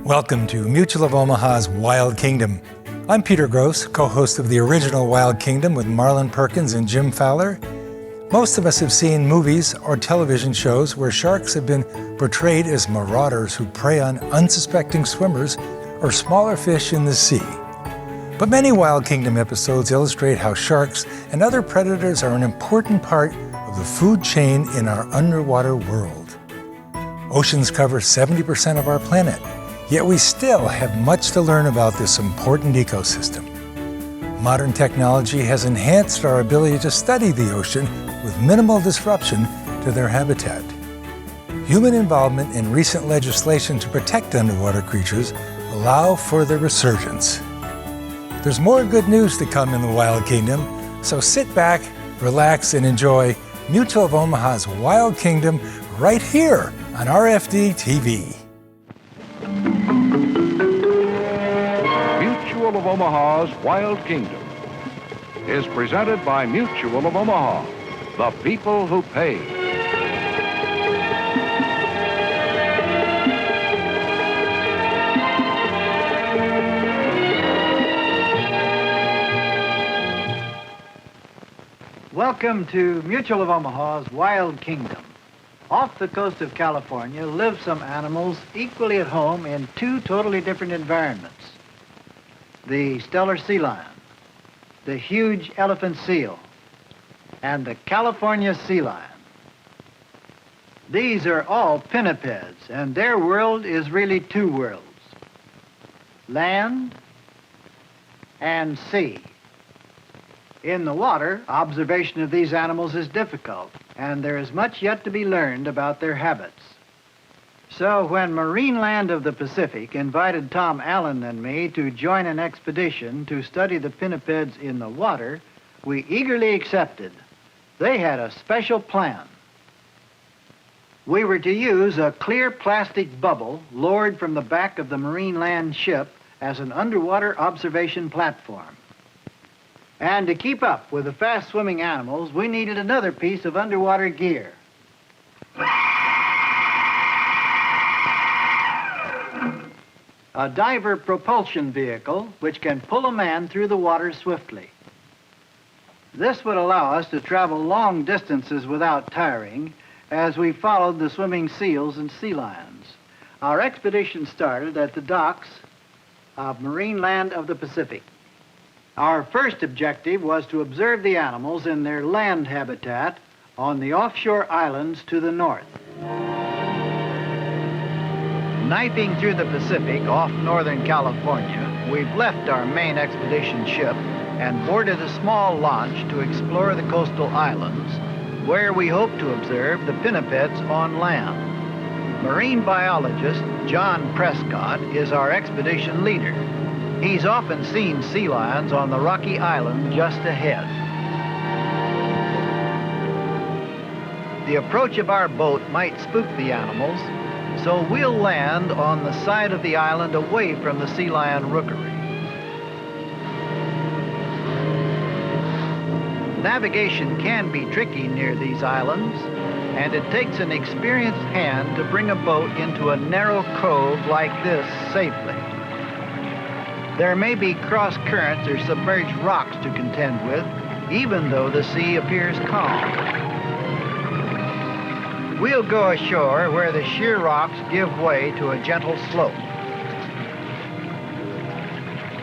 Welcome to Mutual of Omaha's Wild Kingdom. I'm Peter Gross, co-host of the original Wild Kingdom with Marlin Perkins and Jim Fowler. Most of us have seen movies or television shows where sharks have been portrayed as marauders who prey on unsuspecting swimmers or smaller fish in the sea. But many Wild Kingdom episodes illustrate how sharks and other predators are an important part of the food chain in our underwater world. Oceans cover 70% of our planet, yet we still have much to learn about this important ecosystem. Modern technology has enhanced our ability to study the ocean with minimal disruption to their habitat. Human involvement in recent legislation to protect underwater creatures allow for their resurgence. There's more good news to come in the Wild Kingdom, so sit back, relax, and enjoy Mutual of Omaha's Wild Kingdom right here on RFD-TV. Mutual of Omaha's Wild Kingdom is presented by Mutual of Omaha, the people who pay. Welcome to Mutual of Omaha's Wild Kingdom. Off the coast of California live some animals equally at home in two totally different environments. The stellar sea lion, the huge elephant seal, and the California sea lion. These are all pinnipeds, and their world is really two worlds: land and sea. In the water, observation of these animals is difficult, and there is much yet to be learned about their habits. So when Marineland of the Pacific invited Tom Allen and me to join an expedition to study the pinnipeds in the water, we eagerly accepted. They had a special plan. We were to use a clear plastic bubble lowered from the back of the Marineland ship as an underwater observation platform. And to keep up with the fast-swimming animals, we needed another piece of underwater gear. A diver propulsion vehicle which can pull a man through the water swiftly. This would allow us to travel long distances without tiring as we followed the swimming seals and sea lions. Our expedition started at the docks of Marineland of the Pacific. Our first objective was to observe the animals in their land habitat on the offshore islands to the north. Knifing through the Pacific off northern California, we've left our main expedition ship and boarded a small launch to explore the coastal islands, where we hope to observe the pinnipeds on land. Marine biologist John Prescott is our expedition leader. He's often seen sea lions on the rocky island just ahead. The approach of our boat might spook the animals, so we'll land on the side of the island away from the sea lion rookery. Navigation can be tricky near these islands, and it takes an experienced hand to bring a boat into a narrow cove like this safely. There may be cross currents or submerged rocks to contend with, even though the sea appears calm. We'll go ashore where the sheer rocks give way to a gentle slope.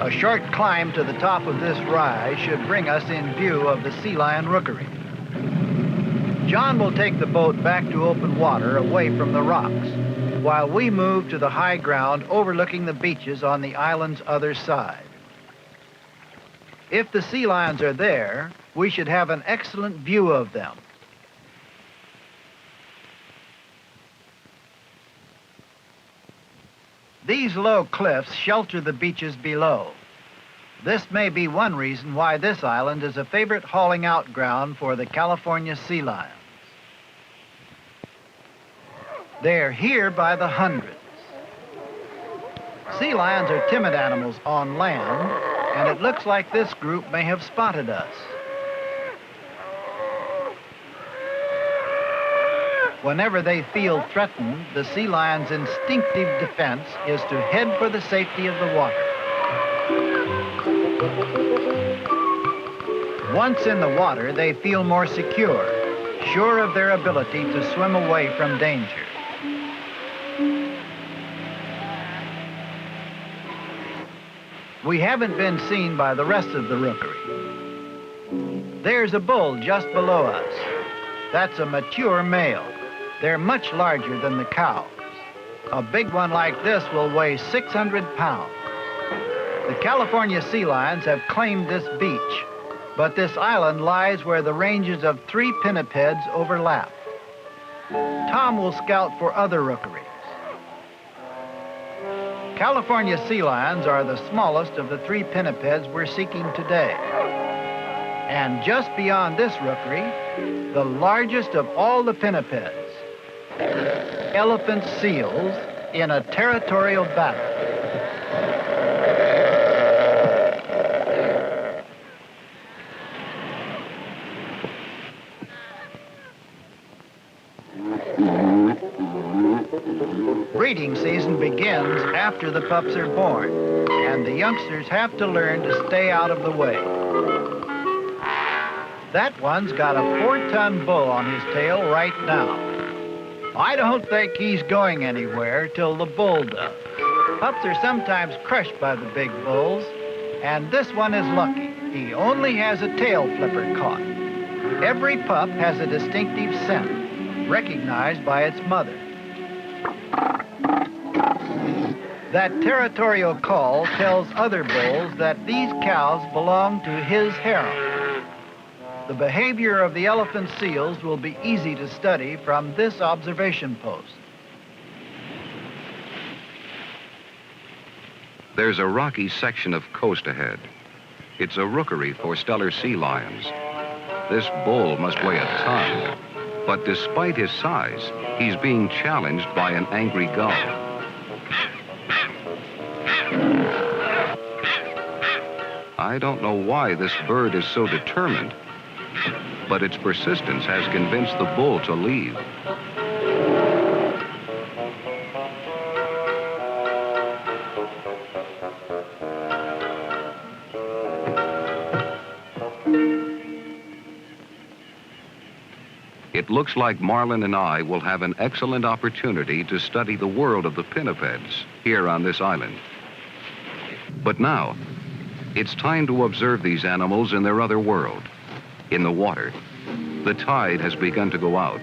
A short climb to the top of this rise should bring us in view of the sea lion rookery. John will take the boat back to open water away from the rocks, while we move to the high ground overlooking the beaches on the island's other side. If the sea lions are there, we should have an excellent view of them. These low cliffs shelter the beaches below. This may be one reason why this island is a favorite hauling out ground for the California sea lions. They're here by the hundreds. Sea lions are timid animals on land, and it looks like this group may have spotted us. Whenever they feel threatened, the sea lion's instinctive defense is to head for the safety of the water. Once in the water, they feel more secure, sure of their ability to swim away from danger. We haven't been seen by the rest of the rookery. There's a bull just below us. That's a mature male. They're much larger than the cows. A big one like this will weigh 600 pounds. The California sea lions have claimed this beach, but this island lies where the ranges of 3 pinnipeds overlap. Tom will scout for other rookeries. California sea lions are the smallest of the 3 pinnipeds we're seeking today. And just beyond this rookery, the largest of all the pinnipeds, elephant seals in a territorial battle. Breeding season begins after the pups are born, and the youngsters have to learn to stay out of the way. That one's got a 4-ton bull on his tail right now. I don't think he's going anywhere till the bull does. Pups are sometimes crushed by the big bulls, and this one is lucky. He only has a tail flipper caught. Every pup has a distinctive scent, recognized by its mother. That territorial call tells other bulls that these cows belong to his harem. The behavior of the elephant seals will be easy to study from this observation post. There's a rocky section of coast ahead. It's a rookery for Steller sea lions. This bull must weigh a ton, but despite his size, he's being challenged by an angry gull. I don't know why this bird is so determined, but its persistence has convinced the bull to leave. It looks like Marlin and I will have an excellent opportunity to study the world of the pinnipeds here on this island. But now, it's time to observe these animals in their other world, in the water. The tide has begun to go out,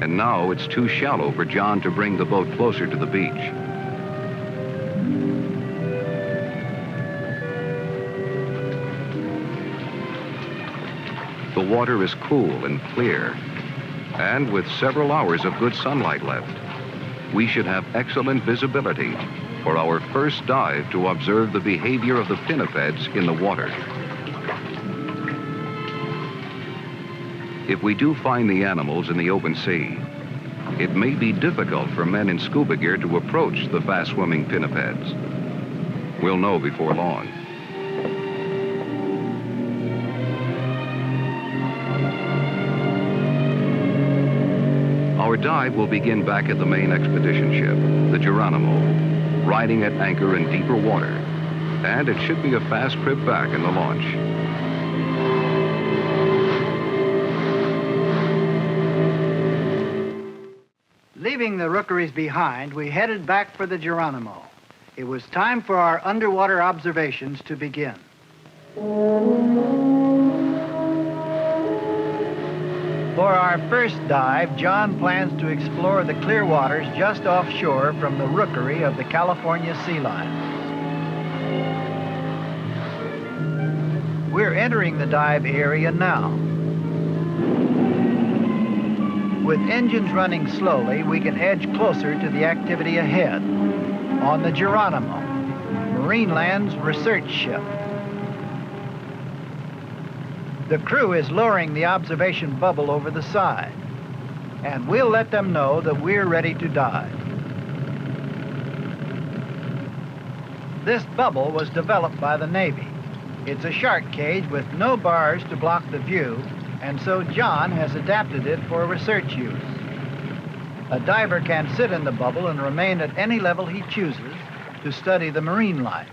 and now it's too shallow for John to bring the boat closer to the beach. The water is cool and clear, and with several hours of good sunlight left, we should have excellent visibility for our first dive to observe the behavior of the pinnipeds in the water. If we do find the animals in the open sea, it may be difficult for men in scuba gear to approach the fast-swimming pinnipeds. We'll know before long. Our dive will begin back at the main expedition ship, the Geronimo, riding at anchor in deeper water, and it should be a fast trip back in the launch. Leaving the rookeries behind, we headed back for the Geronimo. It was time for our underwater observations to begin. For our first dive, John plans to explore the clear waters just offshore from the rookery of the California sea lions. We're entering the dive area now. With engines running slowly, we can edge closer to the activity ahead on the Geronimo, Marineland's research ship. The crew is lowering the observation bubble over the side, and we'll let them know that we're ready to dive. This bubble was developed by the Navy. It's a shark cage with no bars to block the view, and so John has adapted it for research use. A diver can sit in the bubble and remain at any level he chooses to study the marine life.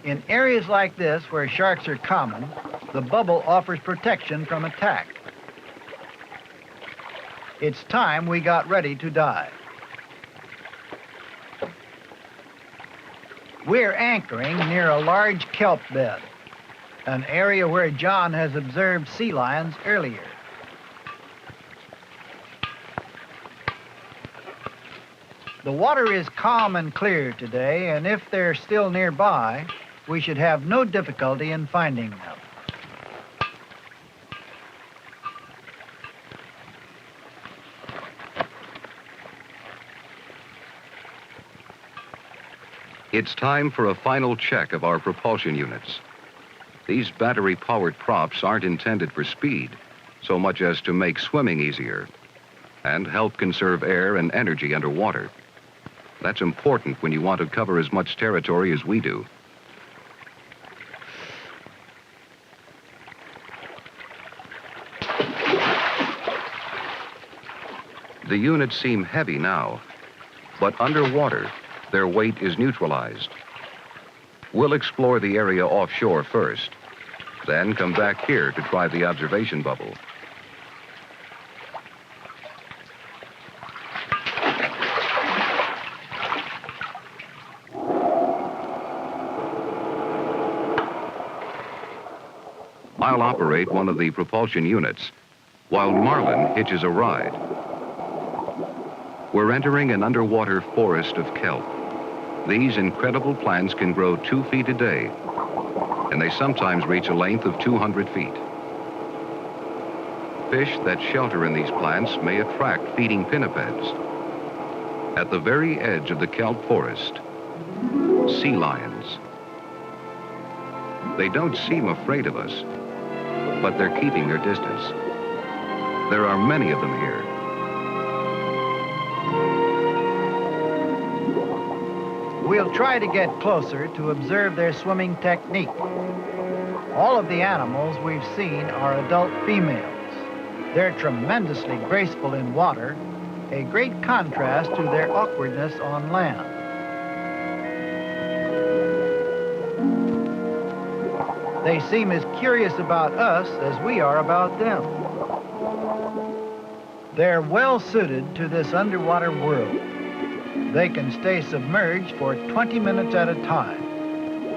In areas like this, where sharks are common, the bubble offers protection from attack. It's time we got ready to dive. We're anchoring near a large kelp bed, an area where John has observed sea lions earlier. The water is calm and clear today, and if they're still nearby, we should have no difficulty in finding them. It's time for a final check of our propulsion units. These battery-powered props aren't intended for speed, so much as to make swimming easier and help conserve air and energy underwater. That's important when you want to cover as much territory as we do. The units seem heavy now, but underwater, their weight is neutralized. We'll explore the area offshore first, then come back here to try the observation bubble. I'll operate one of the propulsion units, while Marlin hitches a ride. We're entering an underwater forest of kelp. These incredible plants can grow 2 feet a day, and they sometimes reach a length of 200 feet. Fish that shelter in these plants may attract feeding pinnipeds. At the very edge of the kelp forest, sea lions. They don't seem afraid of us, but they're keeping their distance. There are many of them here. We'll try to get closer to observe their swimming technique. All of the animals we've seen are adult females. They're tremendously graceful in water, a great contrast to their awkwardness on land. They seem as curious about us as we are about them. They're well suited to this underwater world. They can stay submerged for 20 minutes at a time.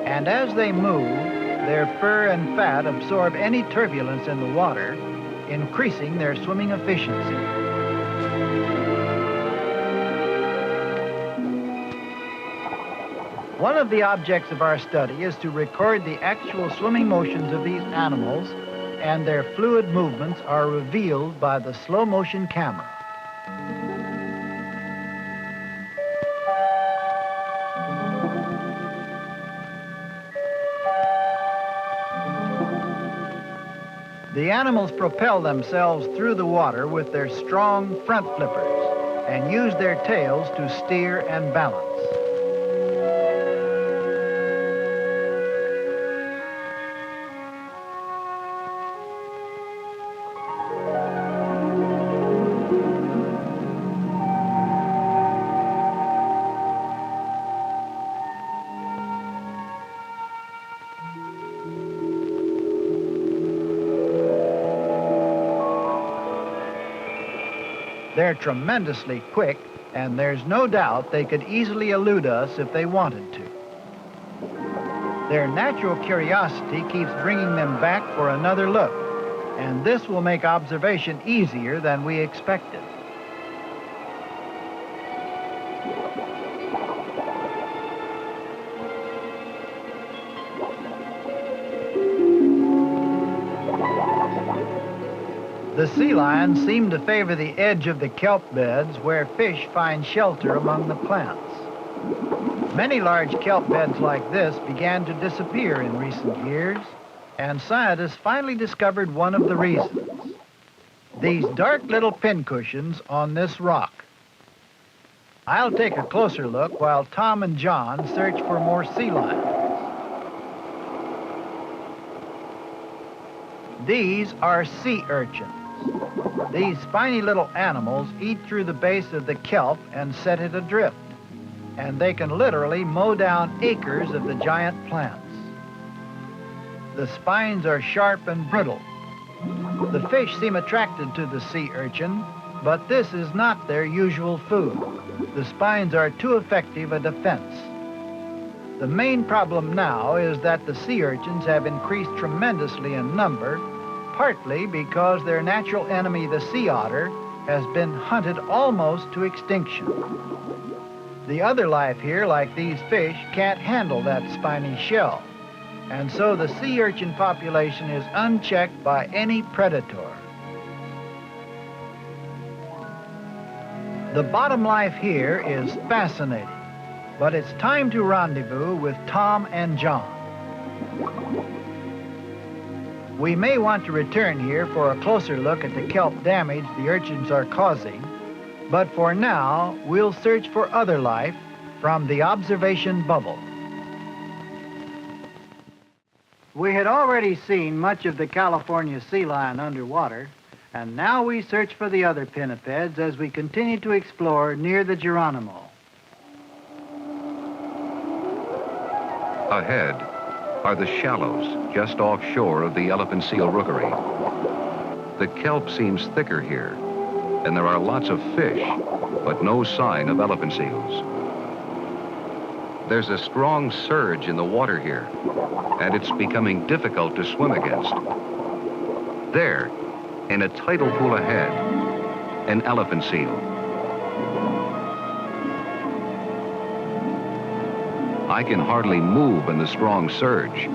And as they move, their fur and fat absorb any turbulence in the water, increasing their swimming efficiency. One of the objects of our study is to record the actual swimming motions of these animals, and their fluid movements are revealed by the slow motion camera. The animals propel themselves through the water with their strong front flippers and use their tails to steer and balance. They're tremendously quick, and there's no doubt they could easily elude us if they wanted to. Their natural curiosity keeps bringing them back for another look, and this will make observation easier than we expected. The sea lions seem to favor the edge of the kelp beds where fish find shelter among the plants. Many large kelp beds like this began to disappear in recent years, and scientists finally discovered one of the reasons. These dark little pincushions on this rock. I'll take a closer look while Tom and John search for more sea lions. These are sea urchins. These spiny little animals eat through the base of the kelp and set it adrift, and they can literally mow down acres of the giant plants. The spines are sharp and brittle. The fish seem attracted to the sea urchin, but this is not their usual food. The spines are too effective a defense. The main problem now is that the sea urchins have increased tremendously in number, partly because their natural enemy, the sea otter, has been hunted almost to extinction. The other life here, like these fish, can't handle that spiny shell, and so the sea urchin population is unchecked by any predator. The bottom life here is fascinating, but it's time to rendezvous with Tom and John. We may want to return here for a closer look at the kelp damage the urchins are causing, but for now, we'll search for other life from the observation bubble. We had already seen much of the California sea lion underwater, and now we search for the other pinnipeds as we continue to explore near the Geronimo. Ahead are the shallows just offshore of the elephant seal rookery. The kelp seems thicker here, and there are lots of fish, but no sign of elephant seals. There's a strong surge in the water here, and it's becoming difficult to swim against. There, in a tidal pool ahead, an elephant seal. I can hardly move in the strong surge,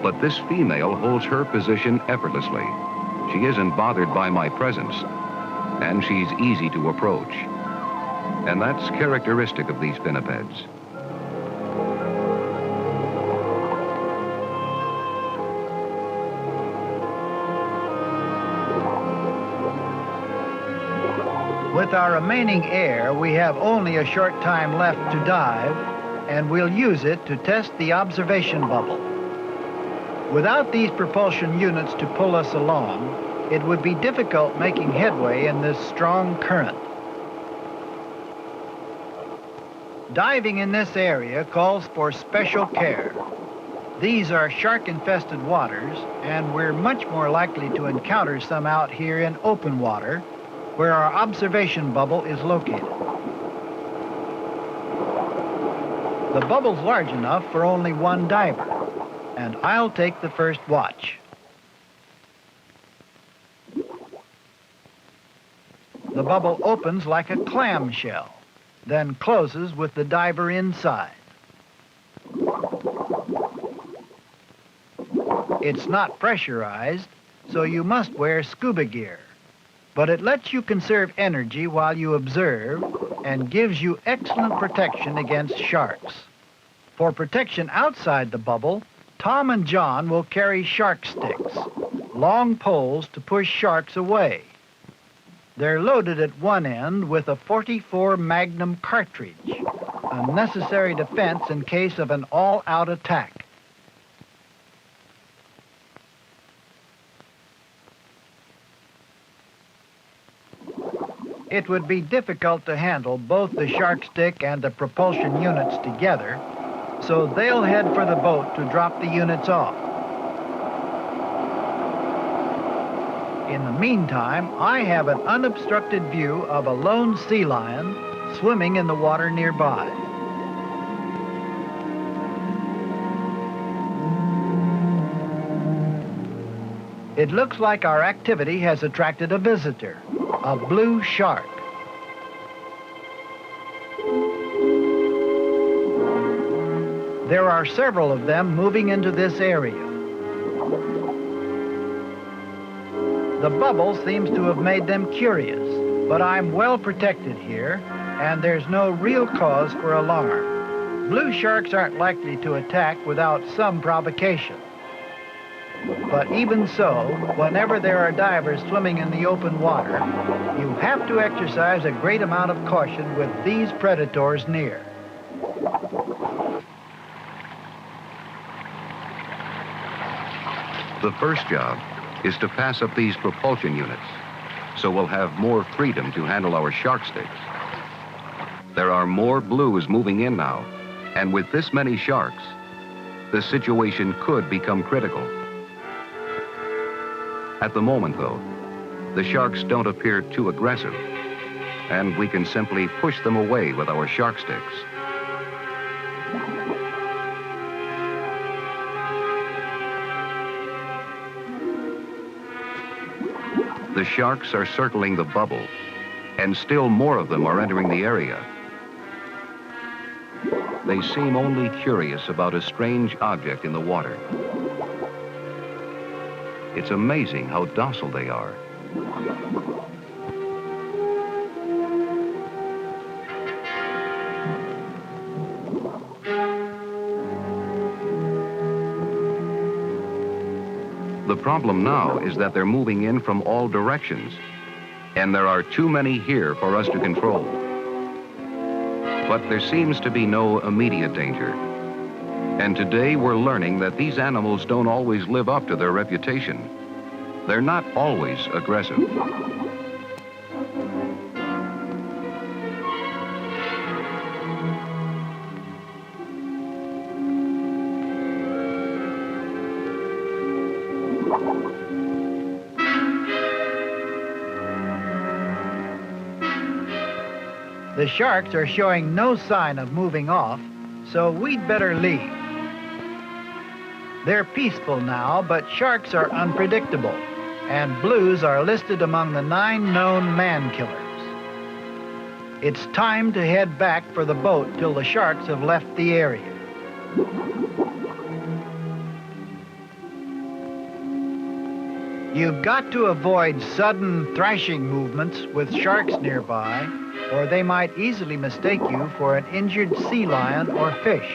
but this female holds her position effortlessly. She isn't bothered by my presence, and she's easy to approach. And that's characteristic of these pinnipeds. With our remaining air, we have only a short time left to dive, and we'll use it to test the observation bubble. Without these propulsion units to pull us along, it would be difficult making headway in this strong current. Diving in this area calls for special care. These are shark-infested waters, and we're much more likely to encounter some out here in open water, where our observation bubble is located. The bubble's large enough for only one diver, and I'll take the first watch. The bubble opens like a clamshell, then closes with the diver inside. It's not pressurized, so you must wear scuba gear, but it lets you conserve energy while you observe and gives you excellent protection against sharks. For protection outside the bubble, Tom and John will carry shark sticks, long poles to push sharks away. They're loaded at one end with a .44 Magnum cartridge, a necessary defense in case of an all-out attack. It would be difficult to handle both the shark stick and the propulsion units together, so they'll head for the boat to drop the units off. In the meantime, I have an unobstructed view of a lone sea lion swimming in the water nearby. It looks like our activity has attracted a visitor, a blue shark. There are several of them moving into this area. The bubble seems to have made them curious, but I'm well protected here, and there's no real cause for alarm. Blue sharks aren't likely to attack without some provocation. But even so, whenever there are divers swimming in the open water, you have to exercise a great amount of caution with these predators near. The first job is to pass up these propulsion units, so we'll have more freedom to handle our shark sticks. There are more blues moving in now, and with this many sharks, the situation could become critical. At the moment, though, the sharks don't appear too aggressive, and we can simply push them away with our shark sticks. The sharks are circling the bubble, and still more of them are entering the area. They seem only curious about a strange object in the water. It's amazing how docile they are. The problem now is that they're moving in from all directions, and there are too many here for us to control. But there seems to be no immediate danger. And today we're learning that these animals don't always live up to their reputation. They're not always aggressive. The sharks are showing no sign of moving off, so we'd better leave. They're peaceful now, but sharks are unpredictable, and blues are listed among the 9 known man-killers. It's time to head back for the boat till the sharks have left the area. You've got to avoid sudden thrashing movements with sharks nearby, or they might easily mistake you for an injured sea lion or fish.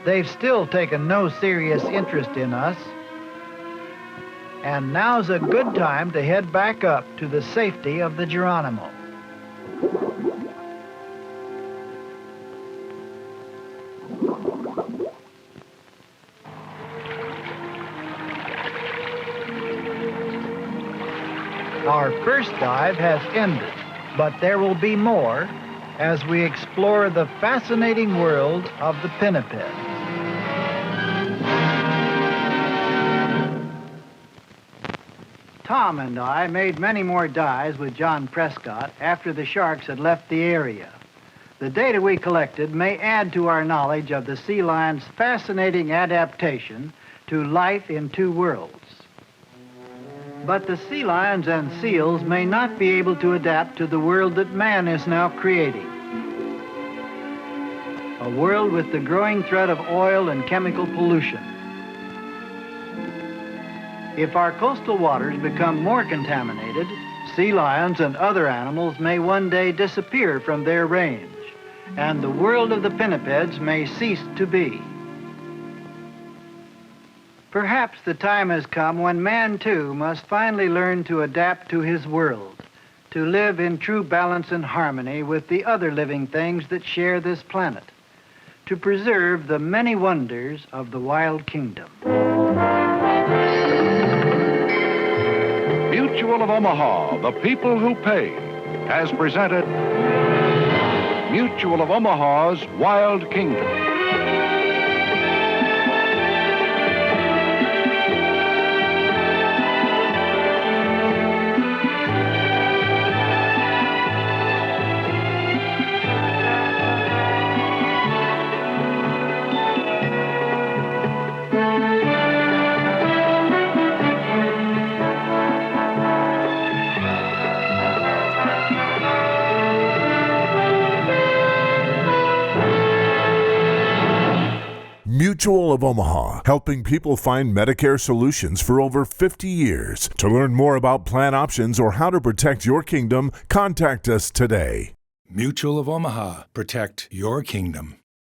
They've still taken no serious interest in us, and now's a good time to head back up to the safety of the Geronimo. Our first dive has ended, but there will be more as we explore the fascinating world of the Pinnipeds. Tom and I made many more dives with John Prescott after the sharks had left the area. The data we collected may add to our knowledge of the sea lion's fascinating adaptation to life in 2 worlds. But the sea lions and seals may not be able to adapt to the world that man is now creating. A world with the growing threat of oil and chemical pollution. If our coastal waters become more contaminated, sea lions and other animals may one day disappear from their range, and the world of the Pinnipeds may cease to be. Perhaps the time has come when man, too, must finally learn to adapt to his world, to live in true balance and harmony with the other living things that share this planet, to preserve the many wonders of the wild kingdom. Mutual of Omaha, the people who pay, has presented Mutual of Omaha's Wild Kingdom. Mutual of Omaha, helping people find Medicare solutions for over 50 years. To learn more about plan options or how to protect your kingdom, contact us today. Mutual of Omaha. Protect your kingdom.